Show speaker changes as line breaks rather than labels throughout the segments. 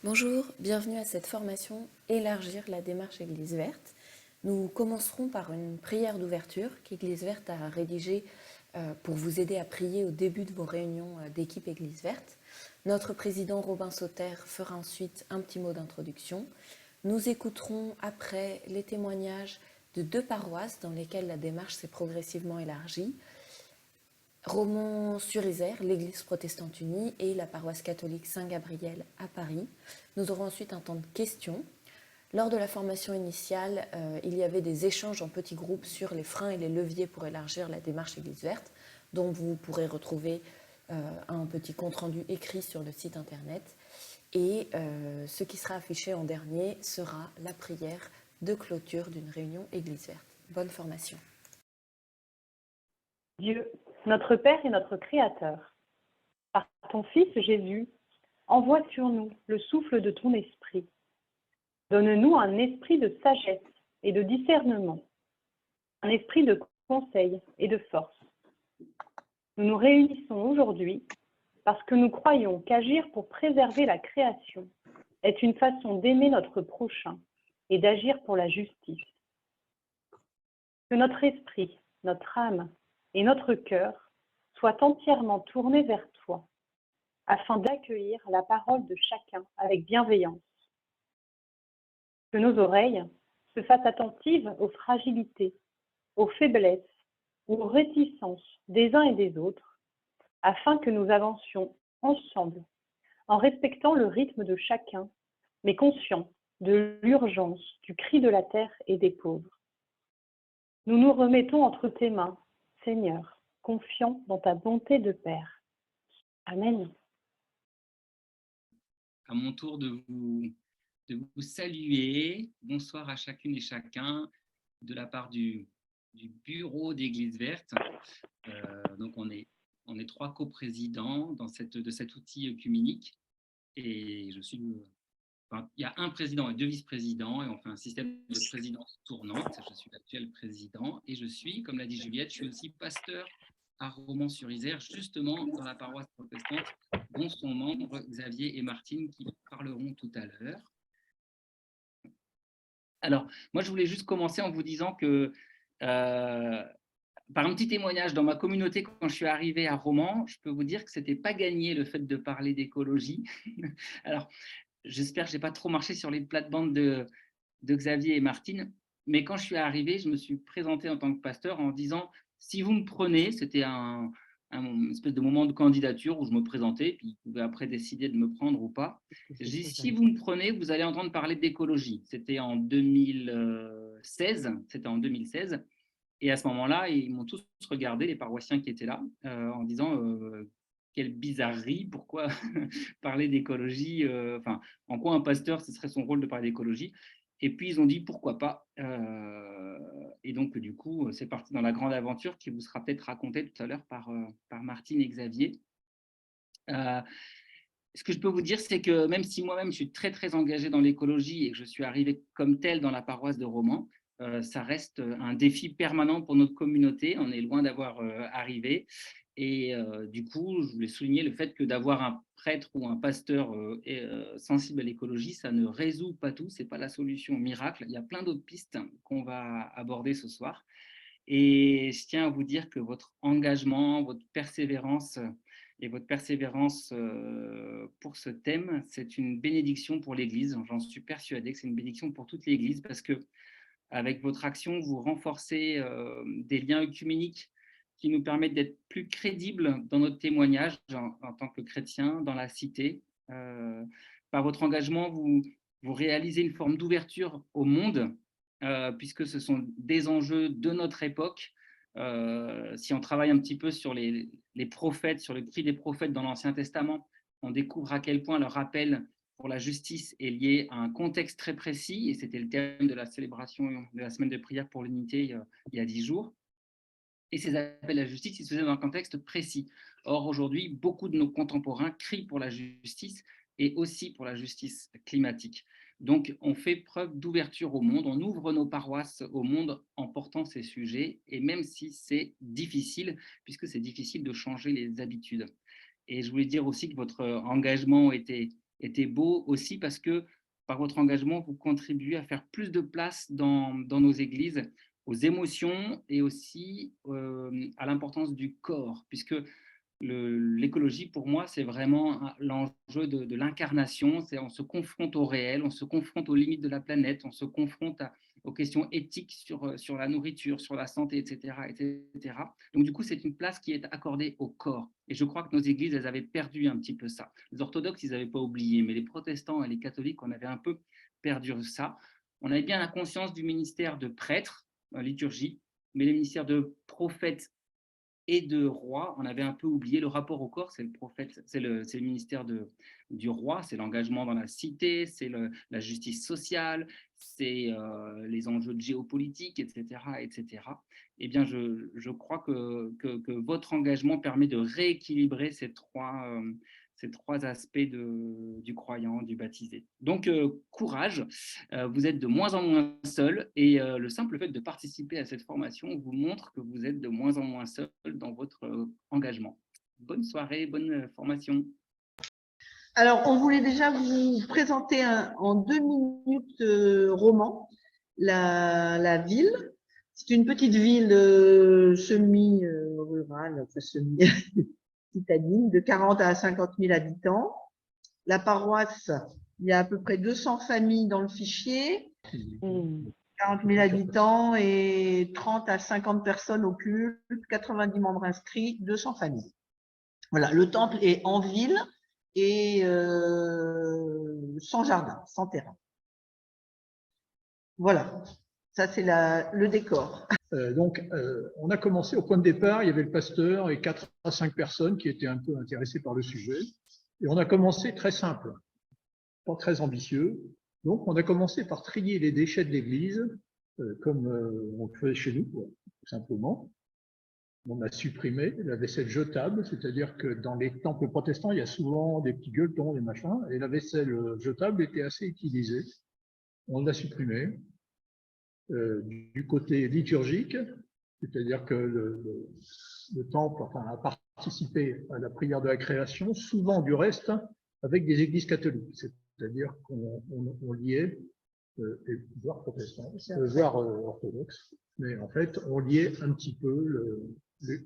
Bonjour, bienvenue à cette formation Élargir la démarche Église verte. Nous commencerons par une prière d'ouverture qu'Église verte a rédigée pour vous aider à prier au début de vos réunions d'équipe Église verte. Notre président Robin Sauter fera ensuite un petit mot d'introduction. Nous écouterons après les témoignages de 2 paroisses dans lesquelles la démarche s'est progressivement élargie. Romans-sur-Isère, l'église protestante unie et la paroisse catholique Saint-Gabriel à Paris. Nous aurons ensuite un temps de questions. Lors de la formation initiale, il y avait des échanges en petits groupes sur les freins et les leviers pour élargir la démarche Église verte, dont vous pourrez retrouver un petit compte-rendu écrit sur le site internet. Et ce qui sera affiché en dernier sera la prière de clôture d'une réunion Église verte. Bonne formation.
Dieu, notre Père et notre Créateur, par ton Fils Jésus, envoie sur nous le souffle de ton esprit. Donne-nous un esprit de sagesse et de discernement, un esprit de conseil et de force. Nous nous réunissons aujourd'hui parce que nous croyons qu'agir pour préserver la création est une façon d'aimer notre prochain et d'agir pour la justice. Que notre esprit, notre âme et notre cœur soient entièrement tournés vers toi, afin d'accueillir la parole de chacun avec bienveillance. Que nos oreilles se fassent attentives aux fragilités, aux faiblesses ou aux réticences des uns et des autres, afin que nous avancions ensemble, en respectant le rythme de chacun, mais conscients de l'urgence du cri de la terre et des pauvres. Nous nous remettons entre tes mains, Seigneur, confiants dans ta bonté de Père. Amen.
À mon tour de vous saluer. Bonsoir à chacune et chacun de la part du bureau d'Église verte. Donc on est 3 coprésidents de cet outil œcuménique et il y a un président et 2 vice-présidents et on fait un système de présidence tournante. Je suis l'actuel président et je suis, comme l'a dit Juliette, je suis aussi pasteur à Romans-sur-Isère, justement dans la paroisse protestante, dont sont membres Xavier et Martine qui parleront tout à l'heure. Alors, moi, je voulais juste commencer en vous disant que, par un petit témoignage dans ma communauté, quand je suis arrivé à Romans, je peux vous dire que ce n'était pas gagné le fait de parler d'écologie. Alors, j'espère que je n'ai pas trop marché sur les plates-bandes de Xavier et Martine, mais quand je suis arrivé, je me suis présenté en tant que pasteur en disant « si vous me prenez », c'était un espèce de moment de candidature où je me présentais, puis ils pouvaient après décider de me prendre ou pas. Je dis « si vous me prenez, vous allez entendre parler d'écologie ». C'était en 2016, et à ce moment-là, ils m'ont tous regardé, les paroissiens qui étaient là, en disant quelle bizarrerie, pourquoi parler d'écologie, en quoi un pasteur, ce serait son rôle de parler d'écologie. Et puis, ils ont dit pourquoi pas. Et donc, du coup, c'est parti dans la grande aventure qui vous sera peut-être racontée tout à l'heure par Martine et Xavier. Ce que je peux vous dire, c'est que même si moi-même, je suis très, très engagé dans l'écologie et que je suis arrivé comme tel dans la paroisse de Romans, ça reste un défi permanent pour notre communauté. On est loin d'avoir arrivé. Et du coup, je voulais souligner le fait que d'avoir un prêtre ou un pasteur sensible à l'écologie, ça ne résout pas tout. Ce n'est pas la solution miracle. Il y a plein d'autres pistes qu'on va aborder ce soir. Et je tiens à vous dire que votre engagement, votre persévérance pour ce thème, c'est une bénédiction pour l'Église. J'en suis persuadé que c'est une bénédiction pour toute l'Église parce que avec votre action, vous renforcez des liens œcuméniques qui nous permettent d'être plus crédibles dans notre témoignage en tant que chrétiens dans la cité. Par votre engagement, vous réalisez une forme d'ouverture au monde, puisque ce sont des enjeux de notre époque. Si on travaille un petit peu sur les prophètes, sur le cri des prophètes dans l'Ancien Testament, on découvre à quel point leur appel pour la justice est lié à un contexte très précis, et c'était le thème de la célébration de la semaine de prière pour l'unité il y a 10 jours. Et ces appels à la justice, ils se faisaient dans un contexte précis. Or, aujourd'hui, beaucoup de nos contemporains crient pour la justice et aussi pour la justice climatique. Donc, on fait preuve d'ouverture au monde, on ouvre nos paroisses au monde en portant ces sujets, et même si c'est difficile, puisque c'est difficile de changer les habitudes. Et je voulais dire aussi que votre engagement était était beau aussi parce que par votre engagement, vous contribuez à faire plus de place dans nos églises aux émotions et aussi à l'importance du corps, puisque l'écologie, pour moi, c'est vraiment l'enjeu de l'incarnation. On se confronte au réel, on se confronte aux limites de la planète, on se confronte aux questions éthiques sur la nourriture, sur la santé, etc., etc. Donc, du coup, c'est une place qui est accordée au corps. Et je crois que nos églises, elles avaient perdu un petit peu ça. Les orthodoxes, ils n'avaient pas oublié, mais les protestants et les catholiques, on avait un peu perdu ça. On avait bien la conscience du ministère de prêtre, liturgie, mais les ministères de prophètes et de roi, on avait un peu oublié le rapport au corps, c'est le prophète, c'est le ministère du roi, c'est l'engagement dans la cité, c'est la justice sociale, c'est les enjeux de géopolitique, etc., etc. Eh bien, je crois que votre engagement permet de rééquilibrer ces trois aspects du croyant, du baptisé. Donc, courage, vous êtes de moins en moins seul et le simple fait de participer à cette formation vous montre que vous êtes de moins en moins seul dans votre engagement. Bonne soirée, bonne formation.
Alors, on voulait déjà vous présenter en 2 minutes roman la ville. C'est une petite ville semi-rurale, enfin semi-citadine, de 40 à 50 000 habitants. La paroisse, il y a à peu près 200 familles dans le fichier, 40 000 habitants et 30 à 50 personnes au culte, 90 membres inscrits, 200 familles. Voilà, le temple est en ville et sans jardin, sans terrain. Voilà, ça c'est le décor.
On a commencé au point de départ, il y avait le pasteur et 4 à 5 personnes qui étaient un peu intéressées par le sujet. Et on a commencé très simple, pas très ambitieux. Donc, on a commencé par trier les déchets de l'église, comme on le fait chez nous, tout simplement. On a supprimé la vaisselle jetable, c'est-à-dire que dans les temples protestants, il y a souvent des petits gueuletons, des machins, et la vaisselle jetable était assez utilisée. On l'a supprimée. Du côté liturgique, c'est-à-dire que le temple a participé à la prière de la création, souvent du reste avec des églises catholiques, c'est-à-dire qu'on liait, voire protestants, voire orthodoxes, mais en fait on liait un petit peu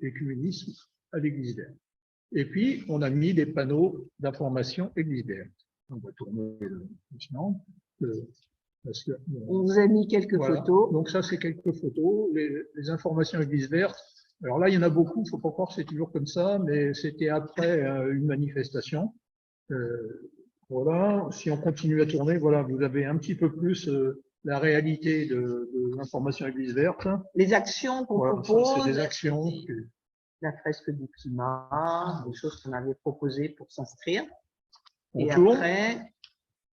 l'écuménisme à l'église verte. Et puis on a mis des panneaux d'information église verte. On va tourner le suivant.
On vous a mis quelques photos.
Donc ça, c'est quelques photos. Les informations église verte. Alors là, il y en a beaucoup. Il ne faut pas croire que c'est toujours comme ça, mais c'était après une manifestation. Voilà. Si on continue à tourner, voilà, vous avez un petit peu plus la réalité de l'information église verte.
Les actions qu'on propose.
C'est des actions.
La fresque du climat, des choses qu'on avait proposées pour s'inscrire. Et
après.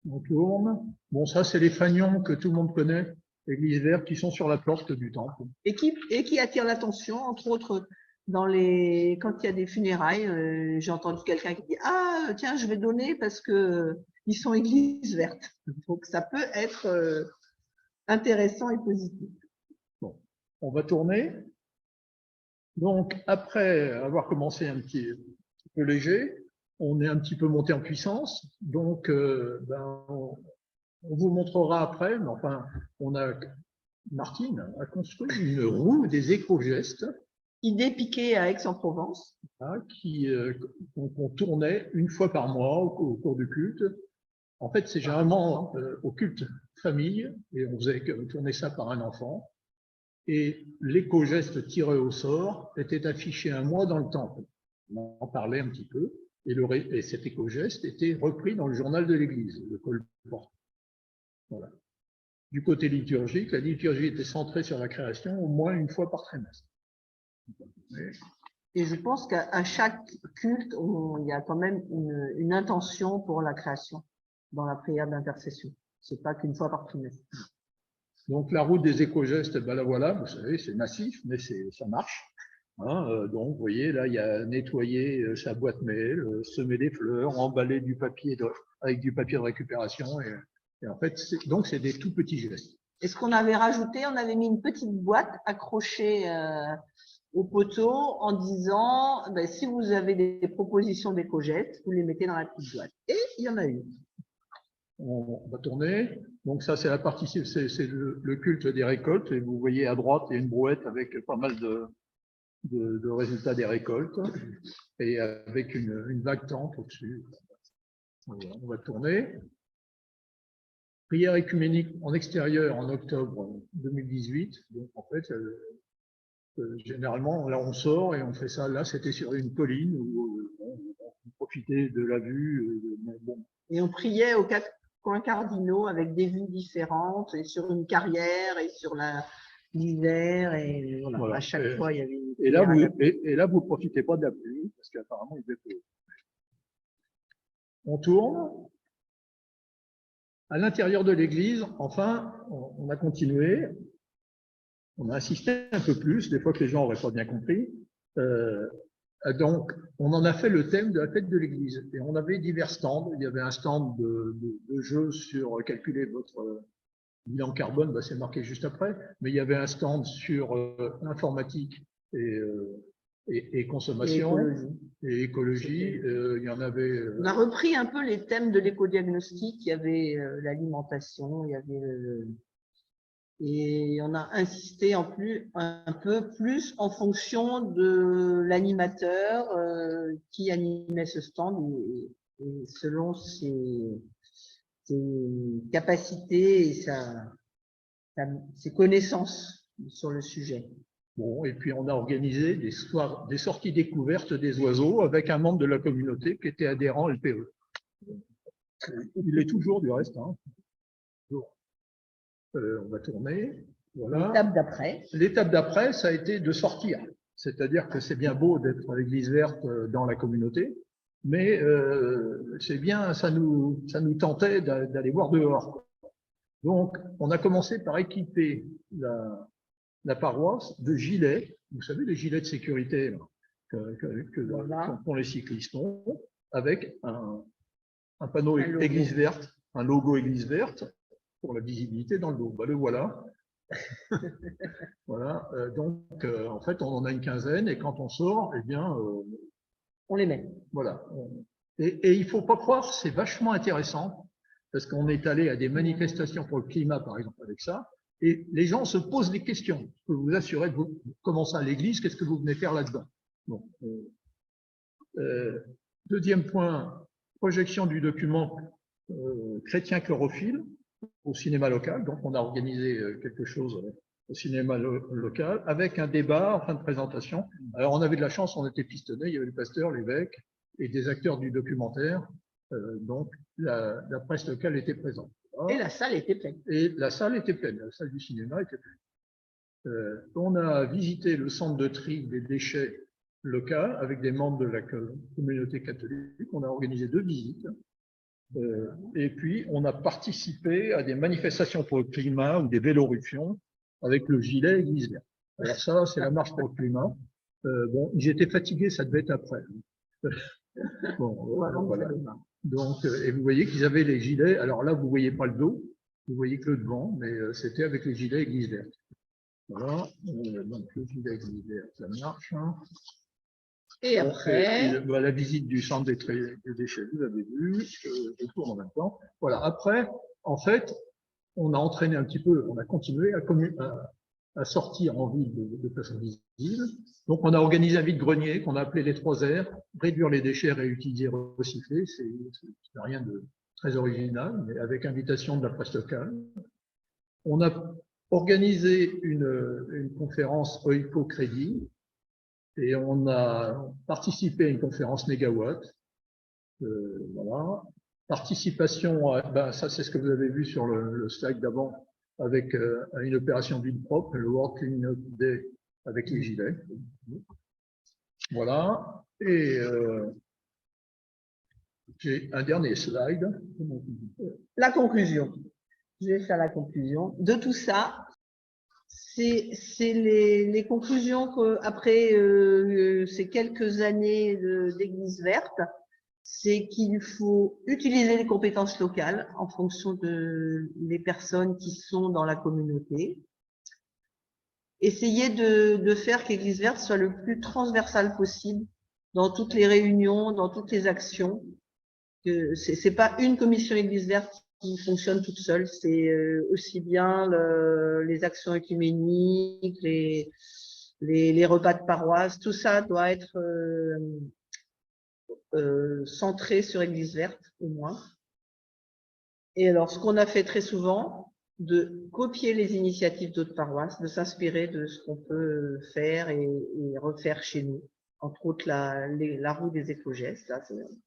On tourne. Bon, ça, c'est les fanions que tout le monde connaît, l'église verte, qui sont sur la porte du temple.
Et qui attirent l'attention, entre autres, quand il y a des funérailles, j'ai entendu quelqu'un qui dit « Ah, tiens, je vais donner parce que ils sont église verte. » Donc, ça peut être intéressant et positif.
Bon, on va tourner. Donc, après avoir commencé un petit peu léger, on est un petit peu monté en puissance, donc on vous montrera après, mais enfin, Martine a construit une roue des éco-gestes.
Idée piquée à Aix-en-Provence.
Qu'on tournait une fois par mois au cours du culte. En fait, c'est généralement au culte famille, et on faisait tourner ça par un enfant. Et l'éco-geste tiré au sort était affiché un mois dans le temple. On en parlait un petit peu. Et cet éco-geste était repris dans le journal de l'Église, le colporteur. Voilà. Du côté liturgique, la liturgie était centrée sur la création au moins une fois par trimestre.
Et je pense qu'à chaque culte, il y a quand même une intention pour la création dans la prière d'intercession. C'est pas qu'une fois par trimestre.
Donc la route des éco-gestes, ben la voilà, vous savez, c'est massif, mais ça marche. Donc, vous voyez, là, il y a nettoyer sa boîte mail, semer des fleurs, emballer du papier avec du papier de récupération. Et en fait, donc, c'est des tout petits gestes.
Et ce qu'on avait rajouté, on avait mis une petite boîte accrochée au poteau en disant, si vous avez des propositions d'éco-gestes, vous les mettez dans la petite boîte. Et il y en a eu.
On va tourner. Donc ça, c'est la partie, c'est le culte des récoltes. Et vous voyez à droite, il y a une brouette avec pas mal de résultats des récoltes et avec une vague tente au-dessus. On va tourner. Prière écuménique en extérieur en octobre 2018. Donc en fait, généralement, là on sort et on fait ça. Là, c'était sur une colline où on profitait de la vue. Bon.
Et on priait aux 4 coins cardinaux avec des vues différentes et sur une carrière et sur l'hiver et voilà.
Voilà.
À chaque fois il y avait une
et là vous profitez pas de la pluie parce qu'apparemment il fait peu. On tourne. À l'intérieur de l'église, enfin, on a continué. On a insisté un peu plus, des fois que les gens n'auraient pas bien compris. Donc, on en a fait le thème de la fête de l'église. Et on avait divers stands. Il y avait un stand de jeu sur calculer votre bilan carbone, bah, c'est marqué juste après. Mais il y avait un stand sur informatique et consommation et écologie. Il y en avait.
On a repris un peu les thèmes de l'éco-diagnostic. Il y avait l'alimentation, il y avait et on a insisté un peu plus en fonction de l'animateur qui animait ce stand et selon ses capacités et ses connaissances sur le sujet.
Bon, et puis on a organisé des sorties découvertes des oiseaux avec un membre de la communauté qui était adhérent LPE. Il l'est toujours du reste. Hein. On va tourner. Voilà.
L'étape d'après.
L'étape d'après, ça a été de sortir. C'est-à-dire que c'est bien beau d'être à l'église verte dans la communauté, mais c'est bien, ça nous tentait d'aller voir dehors. Donc, on a commencé par équiper la paroisse de gilets, vous savez, les gilets de sécurité là, qu'ont les cyclistes, avec un panneau église verte, un logo église verte, pour la visibilité dans le dos. Bah, le voilà. Voilà. Donc, en fait, on en a une quinzaine et quand on sort, eh bien,
on les met.
Voilà. Et il faut pas croire, c'est vachement intéressant parce qu'on est allé à des manifestations pour le climat, par exemple, avec ça, et les gens se posent des questions. Je peux vous assurer que vous commencez à l'église, qu'est-ce que vous venez faire là-dedans? Bon. Deuxième point, projection du document chrétien chlorophylle au cinéma local. Donc, on a organisé quelque chose au cinéma local avec un débat en fin de présentation. Alors, on avait de la chance, on était pistonnés, il y avait le pasteur, l'évêque et des acteurs du documentaire. Donc, la presse locale était présente.
Et la salle était pleine.
Et la salle était pleine, la salle du cinéma était pleine. On a visité le centre de tri des déchets local avec des membres de la communauté catholique. On a organisé 2 visites. Et puis, on a participé à des manifestations pour le climat ou des véloruptions avec le gilet Église verte. Alors ça, c'est la marche pour le climat. Bon, ils étaient fatigués, ça devait être après. Bon, voilà. Donc, et vous voyez qu'ils avaient les gilets. Alors là, vous voyez pas le dos, vous voyez que le devant, mais c'était avec les gilets Église verte. Voilà. Donc le gilet Église verte, ça marche. Hein.
Et après,
la visite du centre des déchets, vous avez vu, je tourne en même temps. Voilà. Après, en fait, on a entraîné un petit peu, on a continué à sortir en ville de façon visible. Donc, on a organisé un vide-grenier qu'on a appelé les 3 R, réduire les déchets, réutiliser, recycler. C'est rien de très original, mais avec invitation de la presse locale. On a organisé une conférence OICO Crédit et on a participé à une conférence Négawatt. Voilà. Participation, ça c'est ce que vous avez vu sur le slide d'avant, avec une opération ville propre, le World Cleanup Day avec les gilets. Voilà. Et j'ai un dernier slide.
La conclusion. Je vais faire la conclusion de tout ça. C'est les conclusions qu'après ces quelques années d'église verte, c'est qu'il faut utiliser les compétences locales en fonction des personnes qui sont dans la communauté. Essayer de faire qu'Église verte soit le plus transversale possible dans toutes les réunions, dans toutes les actions, que c'est pas une commission Église verte qui fonctionne toute seule, c'est aussi bien les actions œcuméniques, les repas de paroisse, tout ça doit être centré sur Église verte au moins. Et alors, ce qu'on a fait très souvent, de copier les initiatives d'autres paroisses, de s'inspirer de ce qu'on peut faire et refaire chez nous. Entre autres, la roue des éco-gestes, là,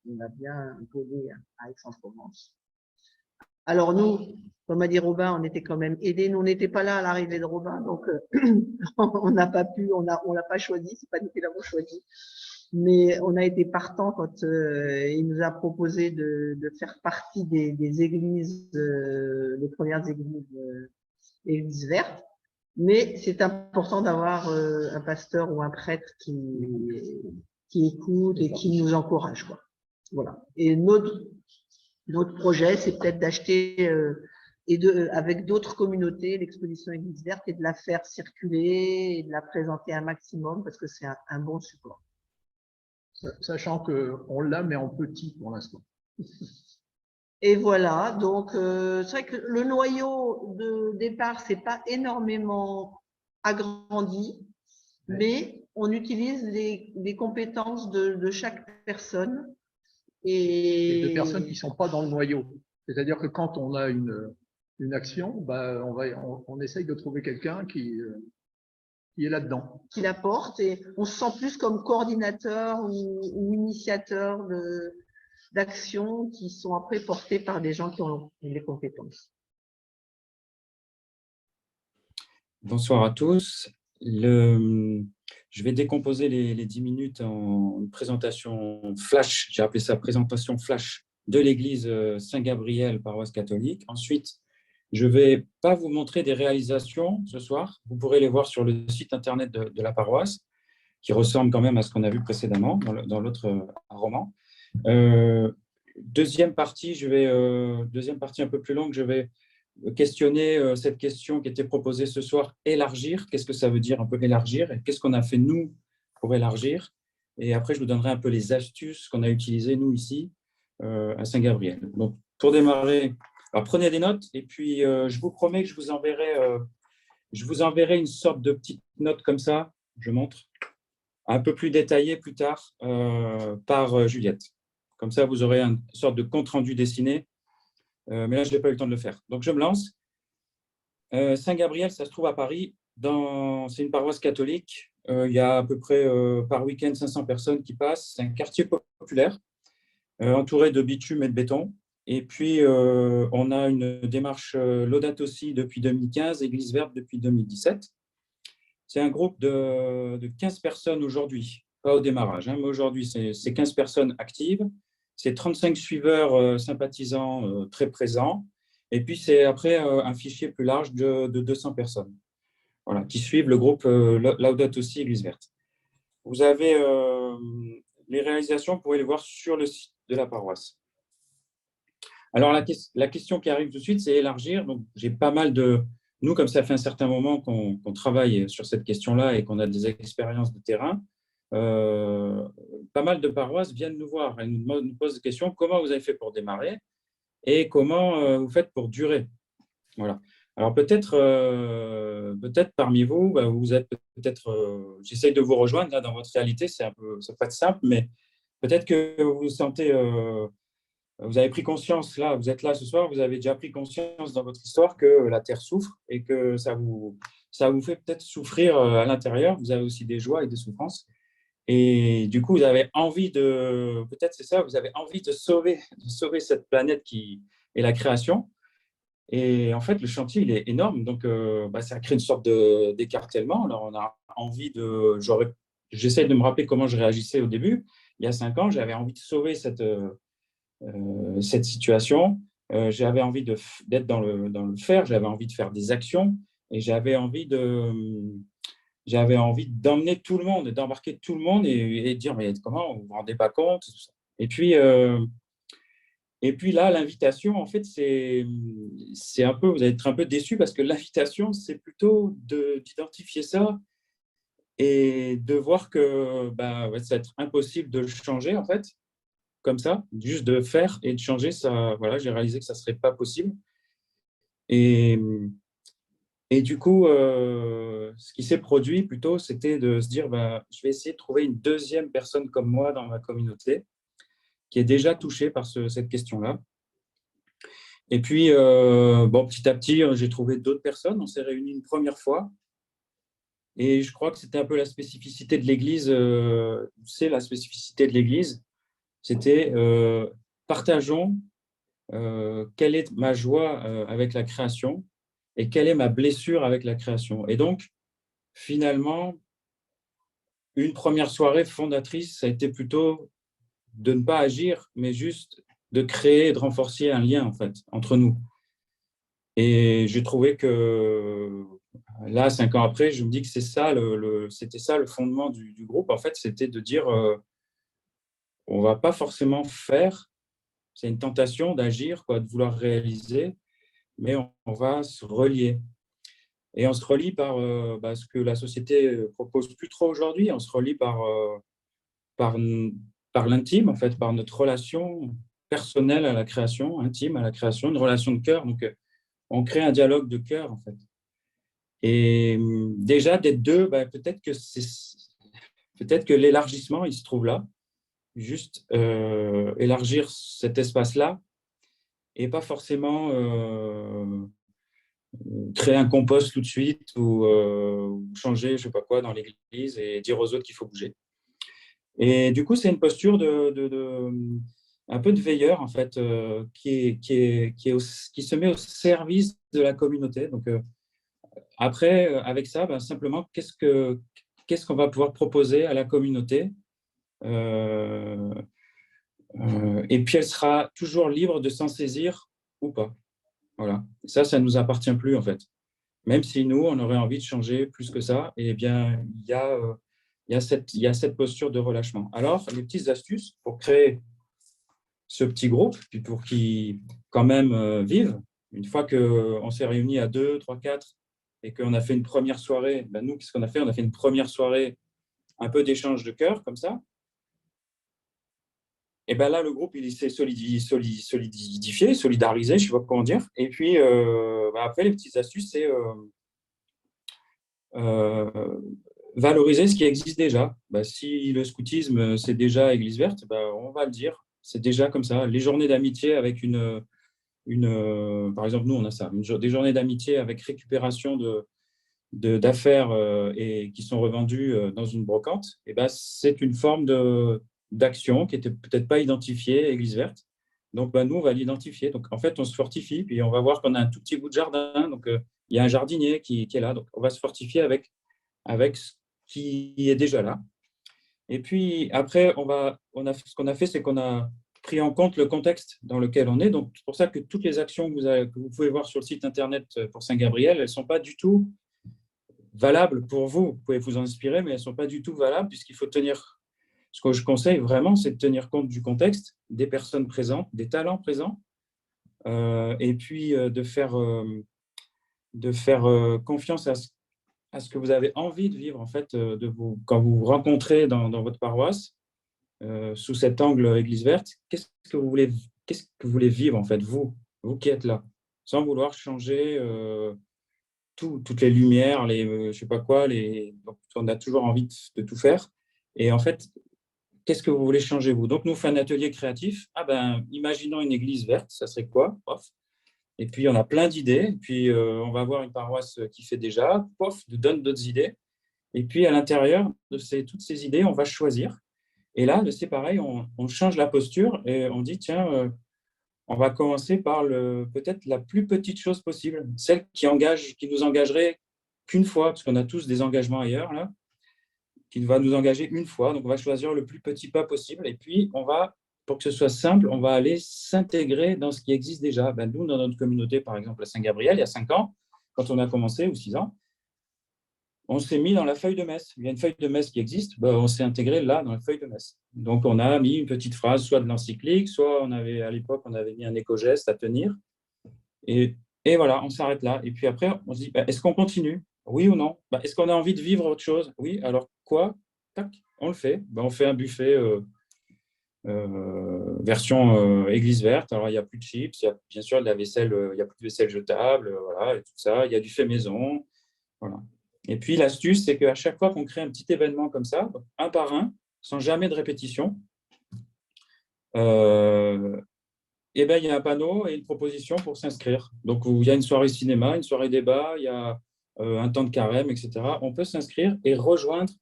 on a bien volé à Aix-en-Provence. Alors nous, comme a dit Robin, on était quand même aidés. Nous, on n'était pas là à l'arrivée de Robin, donc on n'a pas pu, on l'a pas choisi, c'est pas nous qui l'avons choisi. Mais on a été partant quand il nous a proposé de faire partie des églises, les premières églises vertes. Mais c'est important d'avoir un pasteur ou un prêtre qui écoute et qui nous encourage, quoi. Voilà. Et notre projet, c'est peut-être d'acheter avec d'autres communautés l'exposition Église verte et de la faire circuler et de la présenter un maximum parce que c'est un bon support.
Sachant qu'on l'a, mais en petit pour l'instant.
Et voilà, donc c'est vrai que le noyau de départ, c'est pas énormément agrandi, mais on utilise les compétences de chaque personne.
Et de personnes qui ne sont pas dans le noyau. C'est-à-dire que quand on a une action, bah, on essaye de trouver quelqu'un qui est là-dedans.
Qui l'apporte et on se sent plus comme coordinateur ou initiateur d'actions qui sont après portées par des gens qui ont les compétences.
Bonsoir à tous. Je vais décomposer les 10 minutes en une présentation flash, j'ai appelé ça présentation flash de l'église Saint-Gabriel, paroisse catholique. Ensuite, je ne vais pas vous montrer des réalisations ce soir. Vous pourrez les voir sur le site internet de la paroisse, qui ressemble quand même à ce qu'on a vu précédemment dans l'autre roman. Deuxième partie un peu plus longue, je vais questionner cette question qui était proposée ce soir, élargir. Qu'est-ce que ça veut dire un peu élargir et qu'est-ce qu'on a fait nous pour élargir? Et après, je vous donnerai un peu les astuces qu'on a utilisées nous ici à Saint-Gabriel. Donc, pour démarrer, alors prenez des notes et puis je vous promets que je vous enverrai une sorte de petite note comme ça, je montre, un peu plus détaillée plus tard par Juliette. Comme ça, vous aurez une sorte de compte-rendu dessiné. Mais là, je n'ai pas eu le temps de le faire. Donc, je me lance. Saint-Gabriel, ça se trouve à Paris. C'est une paroisse catholique. Il y a à peu près par week-end 500 personnes qui passent. C'est un quartier populaire, entouré de bitume et de béton. Et puis, on a une démarche Laudato Si depuis 2015, Église verte depuis 2017. C'est un groupe de 15 personnes aujourd'hui, pas au démarrage, hein, mais aujourd'hui, c'est 15 personnes actives. C'est 35 suiveurs sympathisants très présents. Et puis, c'est après un fichier plus large de 200 personnes voilà, qui suivent le groupe Laudato Si Église verte. Vous avez les réalisations, vous pouvez les voir sur le site de la paroisse. Alors, la question qui arrive tout de suite, c'est élargir. Donc, j'ai pas mal de… Nous, comme ça fait un certain moment qu'on travaille sur cette question-là et qu'on a des expériences de terrain, pas mal de paroisses viennent nous voir et nous posent des questions. Comment vous avez fait pour démarrer et comment vous faites pour durer? Voilà. Alors, peut-être parmi vous, vous êtes peut-être… J'essaye de vous rejoindre là, dans votre réalité, ça peut être simple, mais peut-être que vous vous sentez… vous avez pris conscience, là, vous êtes là ce soir, vous avez déjà pris conscience dans votre histoire que la Terre souffre et que ça vous fait peut-être souffrir à l'intérieur. Vous avez aussi des joies et des souffrances. Et du coup, vous avez envie peut-être c'est ça, vous avez envie de sauver cette planète qui est la création. Et en fait, le chantier, il est énorme. Donc, ça crée une sorte d'écartèlement. Alors, on a envie j'essaie de me rappeler comment je réagissais au début. Il y a 5 ans, j'avais envie de sauver cette situation. J'avais envie d'être dans le faire, j'avais envie de faire des actions et j'avais envie d'emmener tout le monde, d'embarquer tout le monde et dire mais comment, vous vous rendez pas compte tout ça. Et puis là, l'invitation, en fait, c'est un peu, vous allez être un peu déçus parce que l'invitation, c'est plutôt d'identifier ça et de voir que ça va être impossible de le changer, en fait. comme ça, juste de faire et de changer, ça, voilà, j'ai réalisé que ça ne serait pas possible. Et du coup, ce qui s'est produit plutôt, c'était de se dire, bah, je vais essayer de trouver une deuxième personne comme moi dans ma communauté qui est déjà touchée par cette question-là. Et puis, bon, petit à petit, j'ai trouvé d'autres personnes. On s'est réunis une première fois. Et je crois que c'était un peu la spécificité de l'Église. C'est la spécificité de l'Église. C'était partageons quelle est ma joie avec la création et quelle est ma blessure avec la création. Et donc, finalement, une première soirée fondatrice, ça a été plutôt de ne pas agir, mais juste de créer et de renforcer un lien, en fait, entre nous. Et j'ai trouvé que là, 5 ans après, je me dis que c'est ça, c'était ça le fondement du groupe. En fait, c'était de dire, on ne va pas forcément faire, c'est une tentation d'agir, quoi, de vouloir réaliser, mais on va se relier. Et on se relie par ce que la société propose plus trop aujourd'hui. On se relie par l'intime, en fait, par notre relation personnelle à la création, intime à la création, une relation de cœur. Donc, on crée un dialogue de cœur, en fait. Et déjà, d'être deux, peut-être que l'élargissement, il se trouve là. Juste élargir cet espace-là et pas forcément créer un compost tout de suite ou changer, je sais pas quoi, dans l'église et dire aux autres qu'il faut bouger. Et du coup, c'est une posture un peu de veilleur, en fait, qui se met au service de la communauté. Donc, après, avec ça, simplement, qu'est-ce qu'on va pouvoir proposer à la communauté et puis, elle sera toujours libre de s'en saisir ou pas. Voilà. Ça ne nous appartient plus, en fait. Même si nous, on aurait envie de changer plus que ça, eh bien, il y a cette posture de relâchement. Alors, les petites astuces pour créer ce petit groupe, puis pour qu'ils, quand même, vivent, une fois qu'on s'est réunis à 2, 3, 4 et qu'on a fait une première soirée, nous, qu'est-ce qu'on a fait? On a fait une première soirée un peu d'échange de cœur, comme ça. Et bien là, le groupe, il s'est solidifié, solidarisé, je ne sais pas comment dire. Et puis, après, les petites astuces, c'est valoriser ce qui existe déjà. Si le scoutisme, c'est déjà Église verte, on va le dire. C'est déjà comme ça. Les journées d'amitié avec par exemple, nous, on a ça, des journées d'amitié avec récupération d'affaires et qui sont revendues dans une brocante, c'est une forme d'action qui n'était peut-être pas identifiée Église verte. Donc, nous, on va l'identifier. Donc, en fait, on se fortifie, puis on va voir qu'on a un tout petit bout de jardin. Donc, il y a un jardinier qui est là. Donc, on va se fortifier avec ce qui est déjà là. Et puis, après, ce qu'on a fait, c'est qu'on a pris en compte le contexte dans lequel on est. Donc, c'est pour ça que toutes les actions que vous pouvez voir sur le site Internet pour Saint-Gabriel, elles ne sont pas du tout valables pour vous. Vous pouvez vous en inspirer, mais elles ne sont pas du tout valables puisqu'il faut tenir. Ce que je conseille vraiment, c'est de tenir compte du contexte, des personnes présentes, des talents présents, et puis de faire confiance à ce que vous avez envie de vivre, en fait, quand vous vous rencontrez dans votre paroisse, sous cet angle Église verte, qu'est-ce que vous voulez vivre, en fait, vous qui êtes là, sans vouloir changer toutes les lumières, je sais pas quoi, donc, on a toujours envie de tout faire. Et en fait, qu'est-ce que vous voulez changer, vous? Donc, nous, on fait un atelier créatif. Imaginons une église verte, ça serait quoi? Et puis, on a plein d'idées. Puis, on va voir une paroisse qui fait déjà, donne d'autres idées. Et puis, à l'intérieur de toutes ces idées, on va choisir. Et là, c'est pareil, on change la posture et on dit, tiens, on va commencer par peut-être la plus petite chose possible, celle qui nous engagerait qu'une fois, parce qu'on a tous des engagements ailleurs, là, qui va nous engager une fois. Donc, on va choisir le plus petit pas possible. Et puis, pour que ce soit simple, on va aller s'intégrer dans ce qui existe déjà. Nous, dans notre communauté, par exemple, à Saint-Gabriel, il y a 5 ans, quand on a commencé, ou 6 ans, on s'est mis dans la feuille de messe. Il y a une feuille de messe qui existe, on s'est intégré là, dans la feuille de messe. Donc, on a mis une petite phrase, soit de l'encyclique, soit à l'époque, on avait mis un éco-geste à tenir. Et voilà, on s'arrête là. Et puis après, on se dit, est-ce qu'on continue? Oui ou non? Est-ce qu'on a envie de vivre autre chose? Oui, alors quoi? Tac, on le fait. On fait un buffet version église verte. Alors, il n'y a plus de chips, il y a bien sûr de la vaisselle, il n'y a plus de vaisselle jetable, voilà, et tout ça. Il y a du fait maison. Voilà. Et puis, l'astuce, c'est qu'à chaque fois qu'on crée un petit événement comme ça, un par un, sans jamais de répétition, et ben, il y a un panneau et une proposition pour s'inscrire. Donc, il y a une soirée cinéma, une soirée débat, il y a un temps de carême, etc. On peut s'inscrire et rejoindre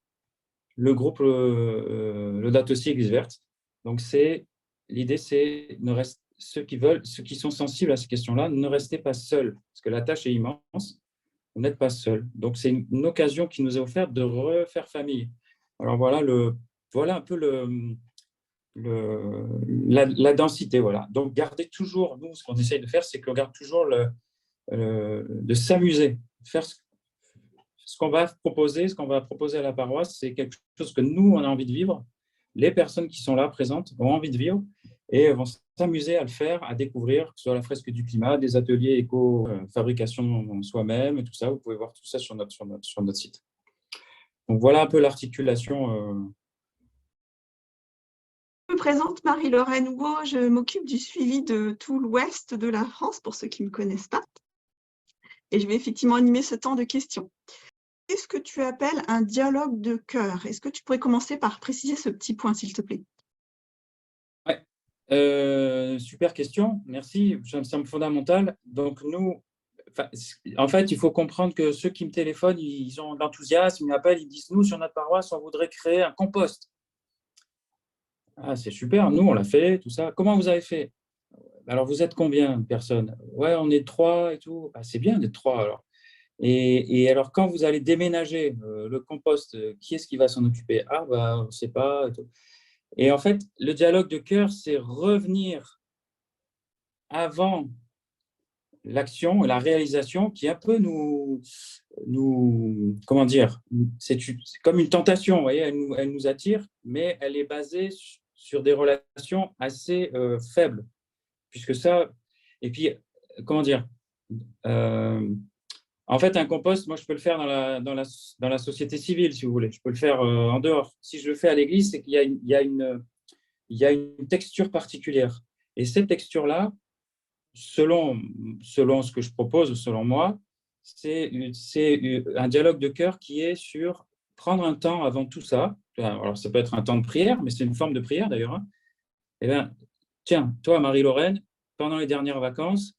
le groupe Laudato Si Église Verte. Donc, l'idée, c'est ceux qui veulent, ceux qui sont sensibles à ces questions-là, ne restez pas seuls, parce que la tâche est immense. Vous n'êtes pas seul. Donc, c'est une occasion qui nous est offerte de refaire famille. Alors, voilà un peu la densité. Voilà. Donc, gardez toujours, nous, ce qu'on essaye de faire, c'est qu'on garde toujours de s'amuser. Faire ce qu'on va proposer à la paroisse, c'est quelque chose que nous, on a envie de vivre. Les personnes qui sont là, présentes, ont envie de vivre et vont s'amuser à le faire, à découvrir, que ce soit la fresque du climat, des ateliers éco-fabrication soi-même, et tout ça. Vous pouvez voir tout ça sur notre site. Donc, voilà un peu l'articulation.
Je me présente Marie-Lorraine Hugo, je m'occupe du suivi de tout l'ouest de la France, pour ceux qui ne me connaissent pas. Et je vais effectivement animer ce temps de questions. Qu'est-ce que tu appelles un dialogue de cœur? Est-ce que tu pourrais commencer par préciser ce petit point, s'il te plaît?
Ouais. Super question, merci, ça me semble fondamental. Donc, nous, en fait, il faut comprendre que ceux qui me téléphonent, ils ont de l'enthousiasme, ils m'appellent, ils disent, nous, sur notre paroisse, on voudrait créer un compost. Ah, c'est super, nous, on l'a fait, tout ça. Comment vous avez fait? Alors, vous êtes combien de personnes? Ouais, on est 3 et tout. Ah, c'est bien d'être 3 alors. Et alors, quand vous allez déménager le compost, qui est-ce qui va s'en occuper? Ah, bah, on ne sait pas. Et tout. Et en fait, le dialogue de cœur, c'est revenir avant l'action et la réalisation qui un peu comment dire, c'est comme une tentation, vous voyez, elle nous attire, mais elle est basée sur des relations assez faibles, puisque ça, et puis, comment dire, en fait, un compost, moi, je peux le faire dans la société civile, si vous voulez. Je peux le faire en dehors. Si je le fais à l'église, c'est qu'il y a une texture particulière. Et cette texture-là, selon ce que je propose, selon moi, c'est un dialogue de cœur qui est sur prendre un temps avant tout ça. Alors, ça peut être un temps de prière, mais c'est une forme de prière d'ailleurs. Hein. Eh bien, tiens, toi, Marie-Lorraine, pendant les dernières vacances,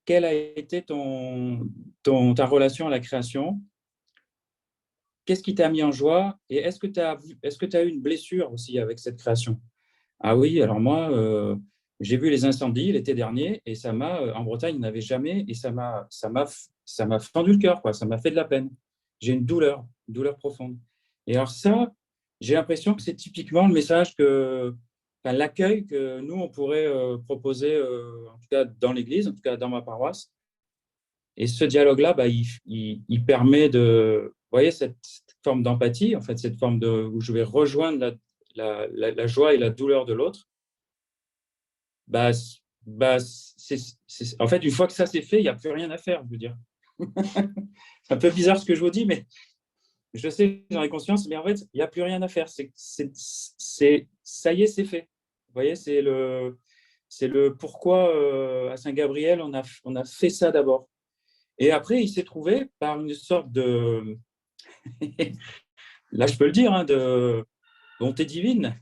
quelle a été ta relation à la création? Qu'est-ce qui t'a mis en joie? Et est-ce que tu as eu une blessure aussi avec cette création? Ah oui, alors moi, j'ai vu les incendies l'été dernier et en Bretagne, il n'y en avait jamais et ça m'a fendu le cœur, quoi. Ça m'a fait de la peine. J'ai une douleur profonde. Et alors ça, j'ai l'impression que c'est typiquement le message l'accueil que nous, on pourrait proposer, en tout cas dans l'Église, en tout cas dans ma paroisse. Et ce dialogue-là, bah, il permet de, vous voyez, cette forme d'empathie, en fait, cette forme où je vais rejoindre la joie et la douleur de l'autre. En fait, une fois que ça c'est fait, il n'y a plus rien à faire, je veux dire. C'est un peu bizarre ce que je vous dis, mais je sais, j'en ai conscience, mais en fait, il n'y a plus rien à faire. Ça y est, c'est fait. Vous voyez, c'est le pourquoi à Saint-Gabriel, on a fait ça d'abord. Et après, il s'est trouvé par une sorte de, là je peux le dire, hein, de bonté divine,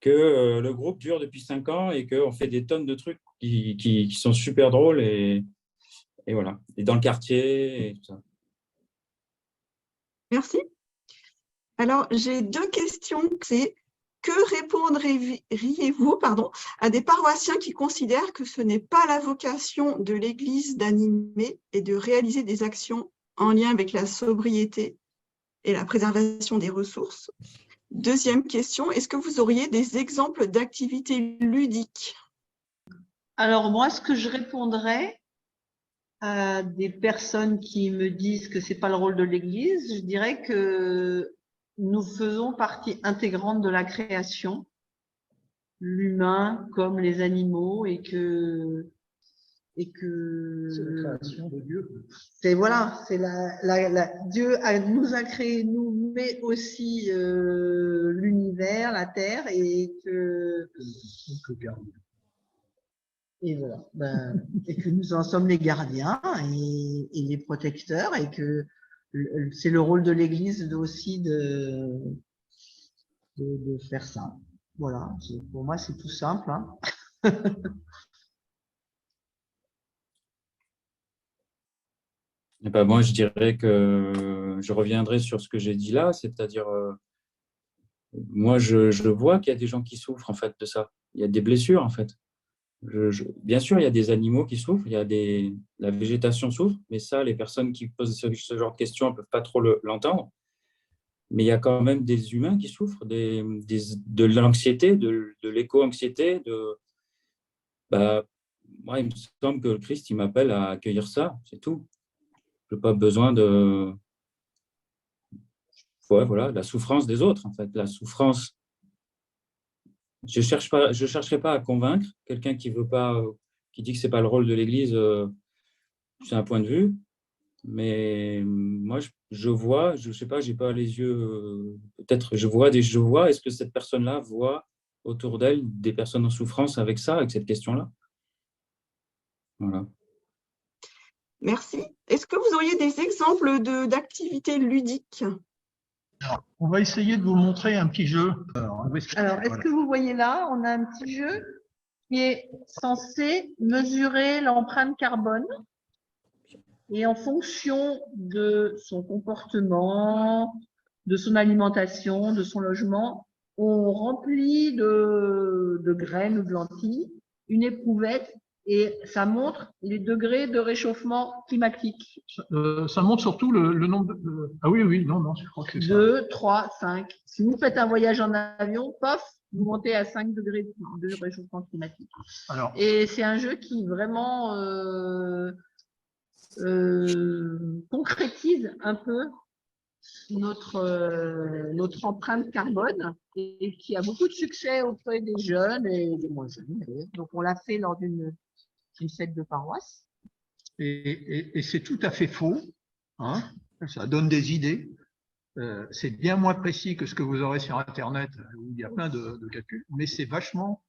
que le groupe dure depuis 5 ans et qu'on fait des tonnes de trucs qui sont super drôles et voilà. Et dans le quartier et tout ça.
Merci. Alors, j'ai 2 questions. C'est que répondriez-vous à des paroissiens qui considèrent que ce n'est pas la vocation de l'Église d'animer et de réaliser des actions en lien avec la sobriété et la préservation des ressources? Deuxième question, est-ce que vous auriez des exemples d'activités ludiques?
Alors moi, ce que je répondrais à des personnes qui me disent que c'est pas le rôle de l'Église, je dirais que nous faisons partie intégrante de la création, l'humain comme les animaux, et que et que
C'est la création de Dieu.
c'est voilà, c'est Dieu nous a créé nous, mais aussi l'univers, la terre, et que et voilà, et que nous en sommes les gardiens et les protecteurs, et que c'est le rôle de l'Église aussi de faire ça. Voilà, pour moi c'est tout simple, hein.
Eh ben, moi, je dirais que je reviendrai sur ce que j'ai dit là, c'est-à-dire, moi, je vois qu'il y a des gens qui souffrent en fait de ça. Il y a des blessures en fait. Bien sûr, il y a des animaux qui souffrent, la végétation souffre, mais ça, les personnes qui posent ce genre de questions ne peuvent pas trop l'entendre. Mais il y a quand même des humains qui souffrent de l'anxiété, de l'éco-anxiété. Moi, il me semble que le Christ, il m'appelle à accueillir ça, c'est tout. Je n'ai pas besoin de... Ouais, voilà, la souffrance des autres, en fait. La souffrance... Je ne chercherai pas à convaincre quelqu'un qui veut pas, qui dit que ce n'est pas le rôle de l'Église, c'est un point de vue. Mais moi, je vois, je ne sais pas, je n'ai pas les yeux, peut-être je vois, est-ce que cette personne-là voit autour d'elle des personnes en souffrance avec ça, avec cette question-là? Voilà.
Merci. Est-ce que vous auriez des exemples d'activités ludiques?
Alors, on va essayer de vous montrer un petit jeu.
Alors, est-ce que vous voyez là, on a un petit jeu qui est censé mesurer l'empreinte carbone, et en fonction de son comportement, de son alimentation, de son logement, on remplit de graines ou de lentilles une éprouvette, et ça montre les degrés de réchauffement climatique.
Ça montre surtout le nombre de... Ah oui, oui, non, je crois que c'est ça.
2, 3, 5. Si vous faites un voyage en avion, paf, vous montez à 5 degrés de réchauffement climatique.
Alors,
Et c'est un jeu qui vraiment concrétise un peu notre empreinte carbone, et qui a beaucoup de succès auprès des jeunes et des moins jeunes, d'ailleurs. Donc, on l'a fait lors d'une fête de paroisse.
et c'est tout à fait faux, hein. Ça donne des idées. C'est bien moins précis que ce que vous aurez sur Internet, où il y a plein de calculs, mais c'est vachement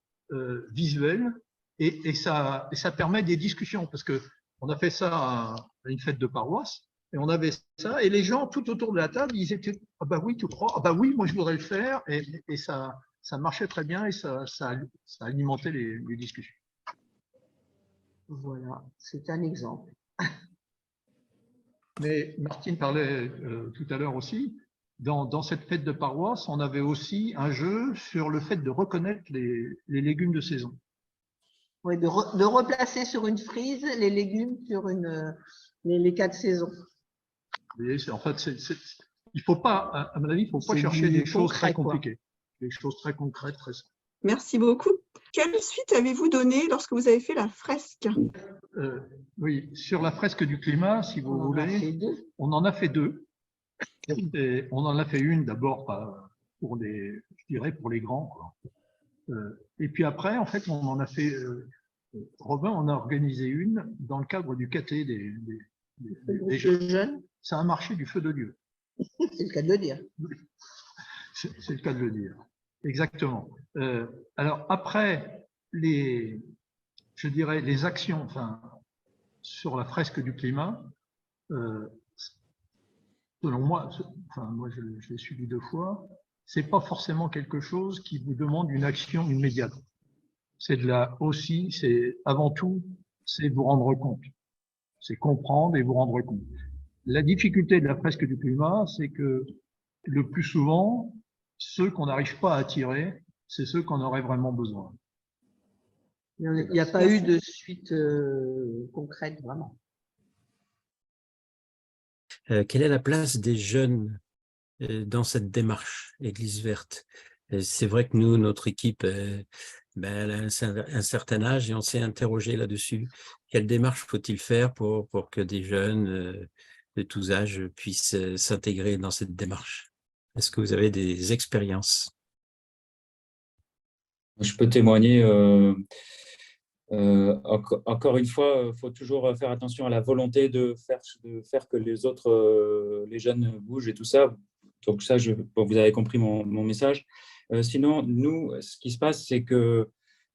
visuel, et ça permet des discussions, parce que on a fait ça à une fête de paroisse, et on avait ça, et les gens tout autour de la table, ils étaient « Ah bah oui, tu crois? Ah bah oui, moi je voudrais le faire », et ça marchait très bien, et ça alimentait les discussions.
Voilà, c'est un exemple.
Mais Martine parlait tout à l'heure aussi, dans cette fête de paroisse, on avait aussi un jeu sur le fait de reconnaître les légumes de saison.
Oui, de replacer sur une frise les légumes sur les 4 saisons.
Vous voyez, en fait, il faut pas, à mon avis, il ne faut pas chercher des choses très compliquées. Des choses très concrètes, très simples.
Merci beaucoup. Quelle suite avez-vous donnée lorsque vous avez fait la fresque?
Oui, sur la fresque du climat, si vous voulez, on en a fait 2. Et on en a fait une d'abord pour je dirais pour les grands, quoi. Et puis après, en fait, on en a fait, Robin en a organisé une dans le cadre du caté des jeunes. Ça a marché du feu de Dieu.
C'est le cas de le dire.
C'est le cas de le dire. Exactement. Alors après, je dirais les actions, enfin, sur la fresque du climat, selon moi, moi je l'ai suivi 2 fois, c'est pas forcément quelque chose qui vous demande une action immédiate. C'est avant tout, c'est vous rendre compte. C'est comprendre et vous rendre compte. La difficulté de la fresque du climat, c'est que le plus souvent, ceux qu'on n'arrive pas à attirer, c'est ceux qu'on aurait vraiment besoin.
Il n'y a pas eu de suite concrète, vraiment.
Quelle est la place des jeunes dans cette démarche Église verte? C'est vrai que nous, notre équipe, elle a un certain âge, et on s'est interrogé là-dessus. Quelle démarche faut-il faire pour que des jeunes de tous âges puissent s'intégrer dans cette démarche? Est-ce que vous avez des expériences?
Je peux témoigner. Encore une fois, il faut toujours faire attention à la volonté de faire que les autres, les jeunes bougent et tout ça. Donc ça, bon, vous avez compris mon message. Sinon, nous, ce qui se passe, c'est que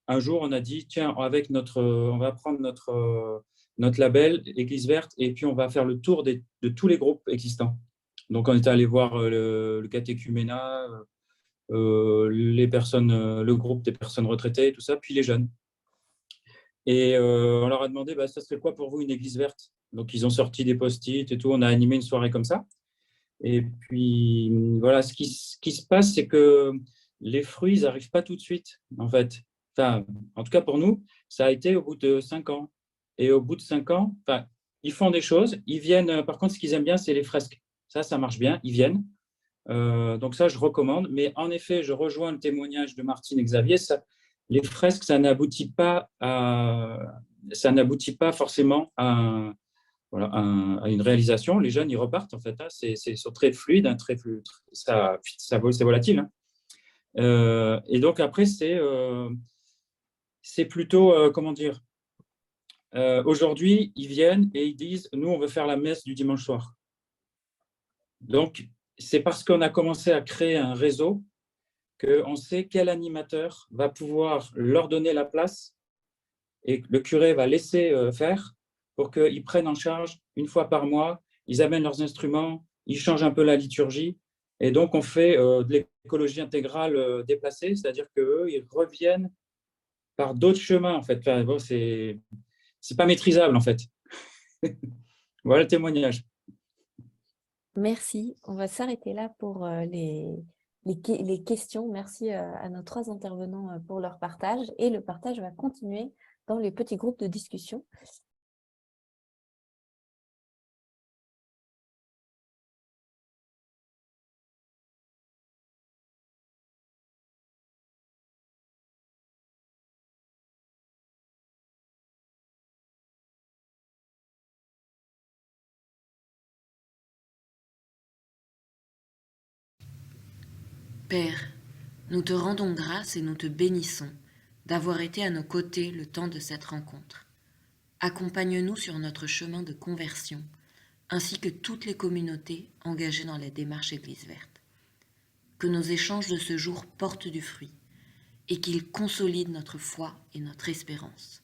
un jour, on a dit, tiens, on va prendre notre label Église verte et puis on va faire le tour de tous les groupes existants. Donc, on est allé voir le catéchuménat, le groupe des personnes retraitées, tout ça, puis les jeunes. Et on leur a demandé, ça serait quoi pour vous une église verte? Donc, ils ont sorti des post-it et tout. On a animé une soirée comme ça. Et puis, voilà, ce qui se passe, c'est que les fruits, ils n'arrivent pas tout de suite, en fait. Enfin, en tout cas, pour nous, ça a été au bout de 5 ans. Et au bout de 5 ans, ils font des choses. Ils viennent, par contre, ce qu'ils aiment bien, c'est les fresques. Ça marche bien. Ils viennent. Donc ça, je recommande. Mais en effet, je rejoins le témoignage de Martine et Xavier. Les fresques, ça n'aboutit pas forcément à une réalisation. Les jeunes, ils repartent, en fait. C'est très fluide, c'est volatile. Et donc, après, c'est plutôt, comment dire, aujourd'hui, ils viennent et ils disent, nous, on veut faire la messe du dimanche soir. Donc, c'est parce qu'on a commencé à créer un réseau qu'on sait quel animateur va pouvoir leur donner la place et le curé va laisser faire pour qu'ils prennent en charge une fois par mois, ils amènent leurs instruments, ils changent un peu la liturgie. Et donc, on fait de l'écologie intégrale déplacée, c'est-à-dire qu'eux, ils reviennent par d'autres chemins, en fait. Enfin, bon, c'est pas maîtrisable, en fait. Voilà le témoignage.
Merci. On va s'arrêter là pour les questions. Merci à nos 3 intervenants pour leur partage. Et le partage va continuer dans les petits groupes de discussion. Père, nous te rendons grâce et nous te bénissons d'avoir été à nos côtés le temps de cette rencontre. Accompagne-nous sur notre chemin de conversion, ainsi que toutes les communautés engagées dans la démarche Église verte. Que nos échanges de ce jour portent du fruit et qu'ils consolident notre foi et notre espérance.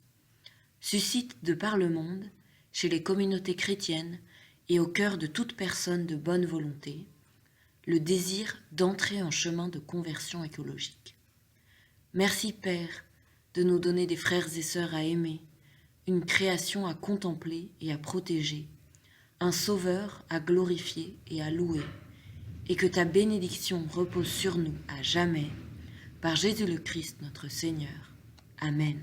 Suscite de par le monde, chez les communautés chrétiennes et au cœur de toute personne de bonne volonté, le désir d'entrer en chemin de conversion écologique. Merci Père de nous donner des frères et sœurs à aimer, une création à contempler et à protéger, un sauveur à glorifier et à louer, et que ta bénédiction repose sur nous à jamais, par Jésus le Christ notre Seigneur. Amen.